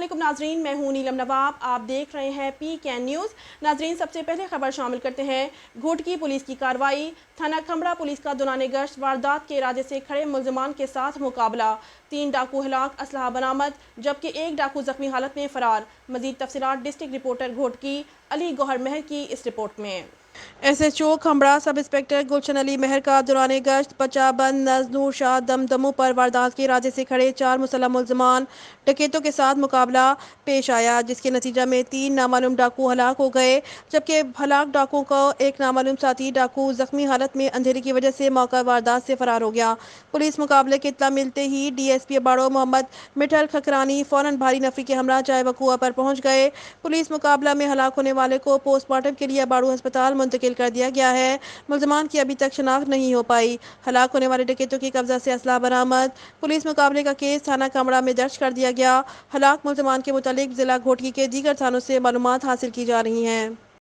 अस्सलामुअलैकुम नाजरीन, मैं हूं नीलम नवाब। आप देख रहे हैं PKN न्यूज़। नाजरीन, सबसे पहले खबर शामिल करते हैं। घोटकी पुलिस की कार्रवाई। थाना खमड़ा पुलिस का दौरान गश्त वारदात के इरादे से खड़े मुल्ज़िमान के साथ मुकाबला। 3 डाकू हलाक, असलहा बरामद, जबकि 1 डाकू जख्मी हालत में फरार। मजीद तफसीलात डिस्ट्रिक्ट रिपोर्टर घोटकी अली गौहर महर की इस रिपोर्ट में। SHO खमड़ा सब इंस्पेक्टर गुलशन अली महर का दौरान गश्त बचाबंद नजनूर शाह दमदमों पर वारदात के इरादे से खड़े 4 मुसल्लह मुल्ज़िमान डकैतों के साथ मुकाबला पेश आया, जिसके नतीजा में 3 नामालूम डाकू हलाक हो गए, जबकि हलाक डाकुओं को एक नामालूम साथी डाकू जख्मी हालत में अंधेरे की वजह से मौका वारदात से फरार हो गया। पुलिस मुकाबले की इत्तला मिलते ही DSP अबाड़ो मोहम्मद मिठल खकरानी फौरन भारी नफरी के हमरा चाय वकुआ पर पहुंच गए। पुलिस मुकाबला में हलाक होने वाले को पोस्टमार्टम के लिए अबाड़ो अस्पताल मुंतकिल कर दिया गया है। मुल्ज़िमान की अभी तक शनाख्त नहीं हो पाई। हलाक होने वाले डकैतों की कब्जा से असला बरामद। पुलिस मुकाबले का केस थाना खमड़ा में दर्ज कर दिया गया। हलाक मुल्ज़िमान के मुतालिक जिला घोटकी के दीगर थानों से मालूमात हासिल की जा रही हैं।